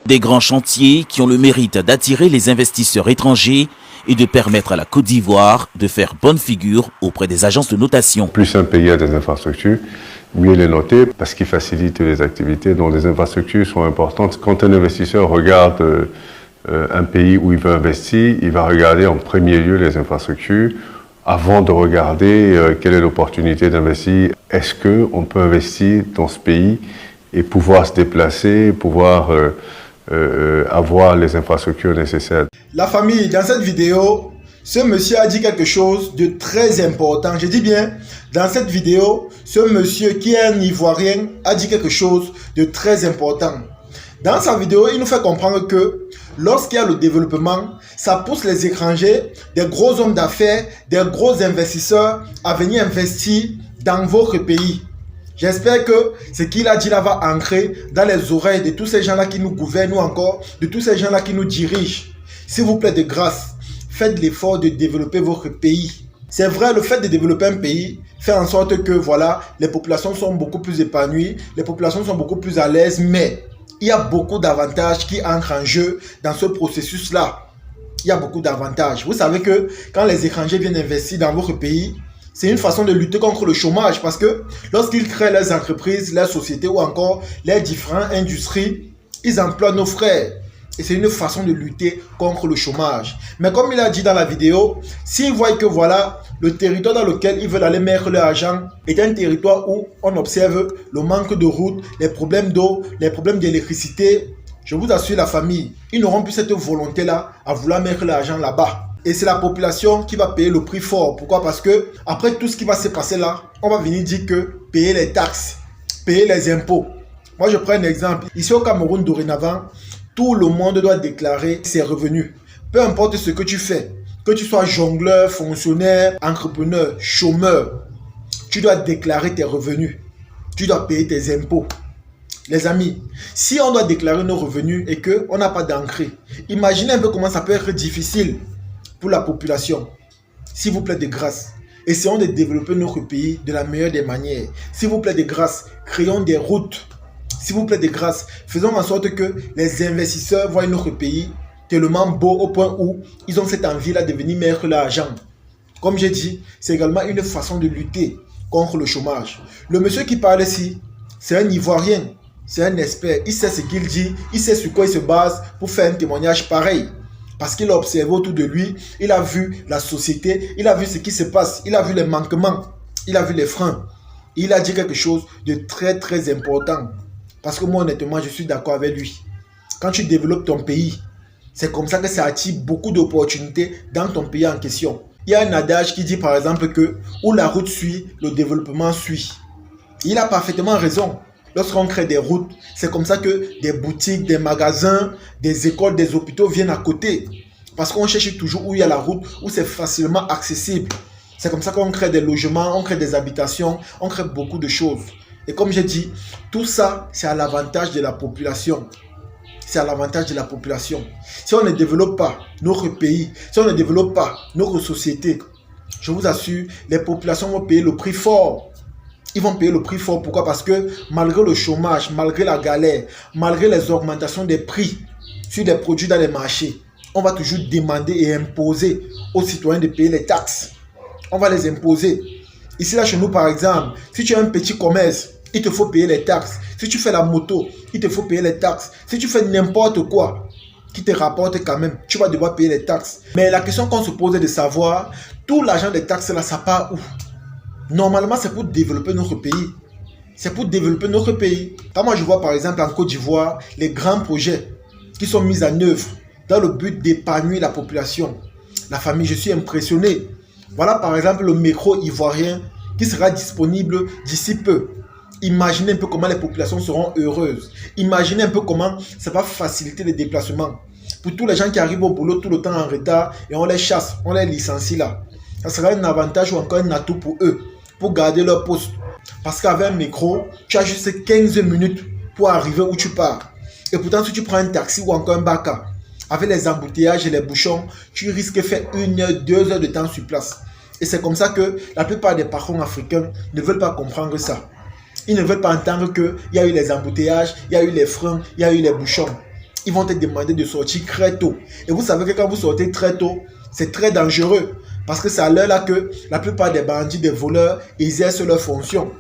Des grands chantiers qui ont le mérite d'attirer les investisseurs étrangers et de permettre à la Côte d'Ivoire de faire bonne figure auprès des agences de notation. Plus un pays a des infrastructures, mieux il est noté parce qu'il facilite les activités. Donc les infrastructures sont importantes. Quand un investisseur regarde un pays où il veut investir, il va regarder en premier lieu les infrastructures avant de regarder quelle est l'opportunité d'investir. Est-ce qu'on peut investir dans ce pays et pouvoir se déplacer, pouvoir avoir les infrastructures nécessaires. La famille, dans cette vidéo, ce monsieur a dit quelque chose de très important. Je dis bien, dans cette vidéo, ce monsieur qui est un Ivoirien a dit quelque chose de très important. Dans sa vidéo, il nous fait comprendre que lorsqu'il y a le développement, ça pousse les étrangers, des gros hommes d'affaires, des gros investisseurs à venir investir dans votre pays. J'espère que ce qu'il a dit là va ancrer dans les oreilles de tous ces gens-là qui nous gouvernent ou encore de tous ces gens-là qui nous dirigent. S'il vous plaît, de grâce, faites l'effort de développer votre pays. C'est vrai, le fait de développer un pays fait en sorte que voilà, les populations sont beaucoup plus épanouies, les populations sont beaucoup plus à l'aise, mais il y a beaucoup d'avantages qui entrent en jeu dans ce processus-là. Il y a beaucoup d'avantages. Vous savez que quand les étrangers viennent investir dans votre pays, c'est une façon de lutter contre le chômage parce que lorsqu'ils créent leurs entreprises, leurs sociétés ou encore les différentes industries, ils emploient nos frères. Et c'est une façon de lutter contre le chômage. Mais comme il a dit dans la vidéo, s'ils voient que voilà, le territoire dans lequel ils veulent aller mettre leur argent est un territoire où on observe le manque de routes, les problèmes d'eau, les problèmes d'électricité, je vous assure la famille, ils n'auront plus cette volonté-là à vouloir mettre l'argent là-bas. Et c'est la population qui va payer le prix fort. Pourquoi? Parce que après tout ce qui va se passer là, on va venir dire que payer les taxes, payer les impôts. Moi, je prends un exemple. Ici au Cameroun, dorénavant, tout le monde doit déclarer ses revenus. Peu importe ce que tu fais, que tu sois jongleur, fonctionnaire, entrepreneur, chômeur, tu dois déclarer tes revenus. Tu dois payer tes impôts. Les amis, si on doit déclarer nos revenus et qu'on n'a pas d'ancré, imaginez un peu comment ça peut être difficile pour la population. S'il vous plaît, de grâce, essayons de développer notre pays de la meilleure des manières. S'il vous plaît, de grâce, créons des routes. S'il vous plaît, de grâce, faisons en sorte que les investisseurs voient notre pays tellement beau au point où ils ont cette envie-là de venir mettre l'argent. Comme j'ai dit, c'est également une façon de lutter contre le chômage. Le monsieur qui parle ici, c'est un Ivoirien, c'est un expert. Il sait ce qu'il dit, il sait sur quoi il se base pour faire un témoignage pareil. Parce qu'il a observé autour de lui, il a vu la société, il a vu ce qui se passe, il a vu les manquements, il a vu les freins. Il a dit quelque chose de très très important. Parce que moi honnêtement, je suis d'accord avec lui. Quand tu développes ton pays, c'est comme ça que ça attire beaucoup d'opportunités dans ton pays en question. Il y a un adage qui dit par exemple que où la route suit, le développement suit. Il a parfaitement raison. Lorsqu'on crée des routes, c'est comme ça que des boutiques, des magasins, des écoles, des hôpitaux viennent à côté. Parce qu'on cherche toujours où il y a la route, où c'est facilement accessible. C'est comme ça qu'on crée des logements, on crée des habitations, on crée beaucoup de choses. Et comme j'ai dit, tout ça, c'est à l'avantage de la population. C'est à l'avantage de la population. Si on ne développe pas notre pays, si on ne développe pas notre société, je vous assure, les populations vont payer le prix fort. Ils vont payer le prix fort. Pourquoi? Parce que malgré le chômage, malgré la galère, malgré les augmentations des prix sur les produits dans les marchés, on va toujours demander et imposer aux citoyens de payer les taxes. On va les imposer. Ici, là, chez nous, par exemple, si tu as un petit commerce, il te faut payer les taxes. Si tu fais la moto, il te faut payer les taxes. Si tu fais n'importe quoi qui te rapporte quand même, tu vas devoir payer les taxes. Mais la question qu'on se pose est de savoir, tout l'argent des taxes, là, ça part où? Normalement, c'est pour développer notre pays. C'est pour développer notre pays. Quand moi, je vois par exemple en Côte d'Ivoire, les grands projets qui sont mis en œuvre dans le but d'épanouir la population, la famille, je suis impressionné. Voilà par exemple le métro ivoirien qui sera disponible d'ici peu. Imaginez un peu comment les populations seront heureuses. Imaginez un peu comment ça va faciliter les déplacements. Pour tous les gens qui arrivent au boulot tout le temps en retard et on les chasse, on les licencie là. Ça sera un avantage ou encore un atout pour eux, pour garder leur poste. Parce qu'avec un métro, tu as juste 15 minutes pour arriver où tu pars. Et pourtant, si tu prends un taxi ou encore un baka, avec les embouteillages et les bouchons, tu risques de faire 1 heure, 2 heures de temps sur place. Et c'est comme ça que la plupart des patrons africains ne veulent pas comprendre ça. Ils ne veulent pas entendre qu'il y a eu les embouteillages, il y a eu les freins, il y a eu les bouchons. ils vont te demander de sortir très tôt. Et vous savez que quand vous sortez très tôt, c'est très dangereux. Parce que c'est à l'heure là que la plupart des bandits, des voleurs, exercent leurs fonctions.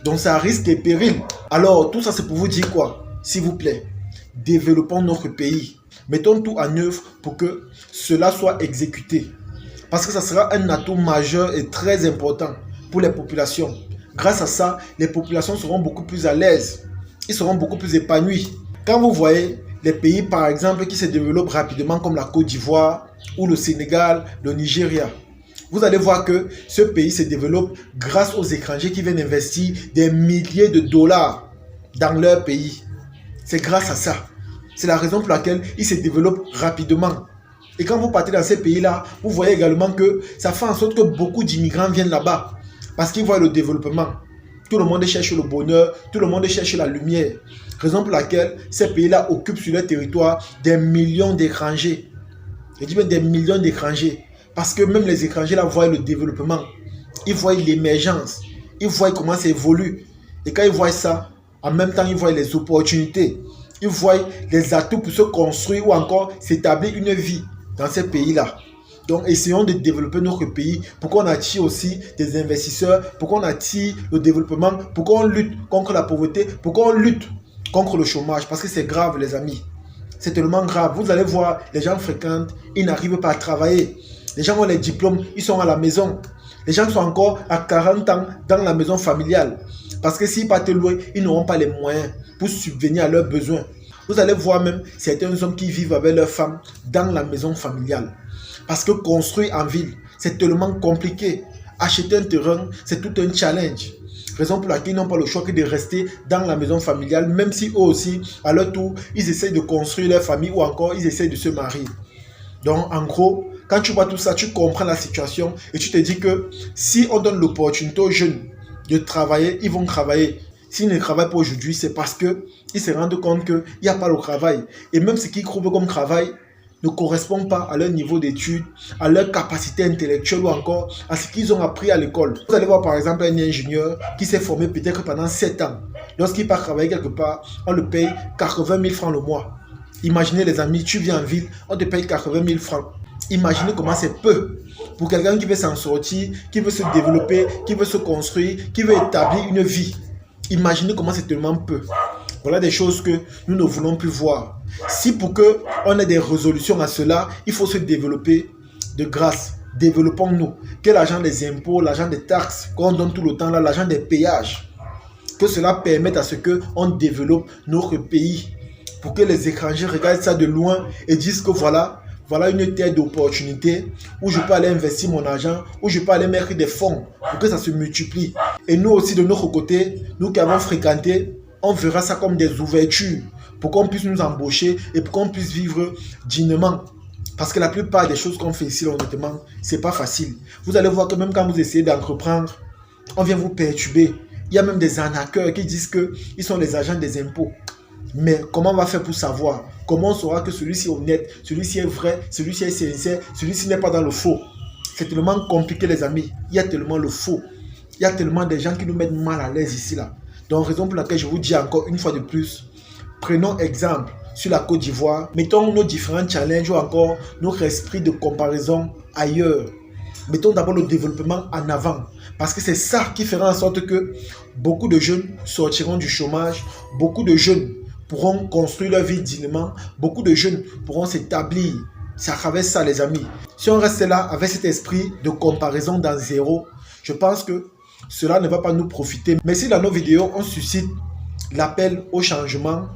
Donc ça risque et péril. Alors tout ça c'est pour vous dire quoi? S'il vous plaît, développons notre pays. Mettons tout en œuvre pour que cela soit exécuté. Parce que ça sera un atout majeur et très important pour les populations. Grâce à ça, les populations seront beaucoup plus à l'aise. Ils seront beaucoup plus épanouis. Quand vous voyez les pays par exemple qui se développent rapidement comme la Côte d'Ivoire ou le Sénégal, le Nigeria, vous allez voir que ce pays se développe grâce aux étrangers qui viennent investir des milliers de dollars dans leur pays. C'est grâce à ça. C'est la raison pour laquelle ils se développent rapidement. Et quand vous partez dans ces pays-là, vous voyez également que ça fait en sorte que beaucoup d'immigrants viennent là-bas. Parce qu'ils voient le développement. Tout le monde cherche le bonheur, tout le monde cherche la lumière. Raison pour laquelle ces pays-là occupent sur leur territoire des millions d'étrangers. Je dis bien des millions d'étrangers. Parce que même les étrangers là voient le développement. Ils voient l'émergence. Ils voient comment ça évolue. Et quand ils voient ça, en même temps, ils voient les opportunités. Ils voient les atouts pour se construire ou encore s'établir une vie dans ces pays-là. Donc, essayons de développer notre pays pour qu'on attire aussi des investisseurs, pour qu'on attire le développement, pour qu'on lutte contre la pauvreté, pour qu'on lutte contre le chômage. Parce que c'est grave, les amis. C'est tellement grave. Vous allez voir, les gens fréquentent, ils n'arrivent pas à travailler. Les gens ont les diplômes, ils sont à la maison. Les gens sont encore à 40 ans dans la maison familiale. Parce que s'ils partent loin, ils n'auront pas les moyens pour subvenir à leurs besoins. Vous allez voir même certains hommes qui vivent avec leurs femmes dans la maison familiale. Parce que construire en ville, c'est tellement compliqué. Acheter un terrain, c'est tout un challenge. Raison pour laquelle ils n'ont pas le choix que de rester dans la maison familiale, même si eux aussi, à leur tour, ils essayent de construire leur famille ou encore ils essayent de se marier. Donc, en gros, quand tu vois tout ça, tu comprends la situation et tu te dis que si on donne l'opportunité aux jeunes de travailler, ils vont travailler. S'ils ne travaillent pas aujourd'hui, c'est parce qu'ils se rendent compte qu'il n'y a pas le travail. Et même ce qu'ils trouvent comme travail ne correspond pas à leur niveau d'études, à leur capacité intellectuelle ou encore à ce qu'ils ont appris à l'école. Vous allez voir par exemple un ingénieur qui s'est formé peut-être pendant 7 ans. Lorsqu'il part travailler quelque part, on le paye 80 000 francs le mois. Imaginez les amis, tu viens en ville, on te paye 80 000 francs. Imaginez comment c'est peu pour quelqu'un qui veut s'en sortir, qui veut se développer, qui veut se construire, qui veut établir une vie. Imaginez comment c'est tellement peu. Voilà des choses que nous ne voulons plus voir. Si pour qu'on ait des résolutions à cela, il faut se développer de grâce. Développons-nous. Que l'argent des impôts, l'argent des taxes qu'on donne tout le temps là, l'argent des péages, que cela permette à ce qu'on développe notre pays. Pour que les étrangers regardent ça de loin et disent que voilà une terre d'opportunité où je peux aller investir mon argent, où je peux aller mettre des fonds pour que ça se multiplie. Et nous aussi de notre côté, nous qui avons fréquenté, on verra ça comme des ouvertures pour qu'on puisse nous embaucher et pour qu'on puisse vivre dignement. Parce que la plupart des choses qu'on fait ici, honnêtement, c'est pas facile. Vous allez voir que même quand vous essayez d'entreprendre, on vient vous perturber. Il y a même des arnaqueurs qui disent qu'ils sont les agents des impôts. Mais comment on va faire pour savoir? Comment on saura que celui-ci est honnête, celui-ci est vrai, celui-ci est sincère, celui-ci n'est pas dans le faux? C'est tellement compliqué les amis. Il y a tellement le faux. Il y a tellement de gens qui nous mettent mal à l'aise ici là. Donc raison pour laquelle je vous dis encore une fois de plus, prenons exemple sur la Côte d'Ivoire, mettons nos différents challenges ou encore notre esprit de comparaison ailleurs. Mettons d'abord le développement en avant. Parce que c'est ça qui fera en sorte que beaucoup de jeunes sortiront du chômage, beaucoup de jeunes pourront construire leur vie dignement, beaucoup de jeunes pourront s'établir. C'est à travers ça les amis. Si on reste là avec cet esprit de comparaison dans zéro, je pense que cela ne va pas nous profiter. Mais si dans nos vidéos, on suscite l'appel au changement,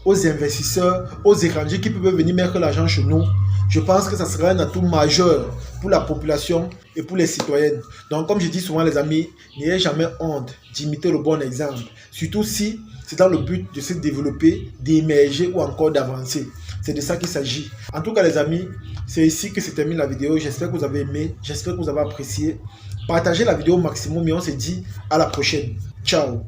aux investisseurs, aux étrangers qui peuvent venir mettre l'argent chez nous, je pense que ça sera un atout majeur pour la population et pour les citoyennes. Donc comme je dis souvent les amis, n'ayez jamais honte d'imiter le bon exemple. Surtout si c'est dans le but de se développer, d'émerger ou encore d'avancer. C'est de ça qu'il s'agit. En tout cas les amis, c'est ici que se termine la vidéo. J'espère que vous avez aimé, j'espère que vous avez apprécié. Partagez la vidéo au maximum et on se dit à la prochaine. Ciao.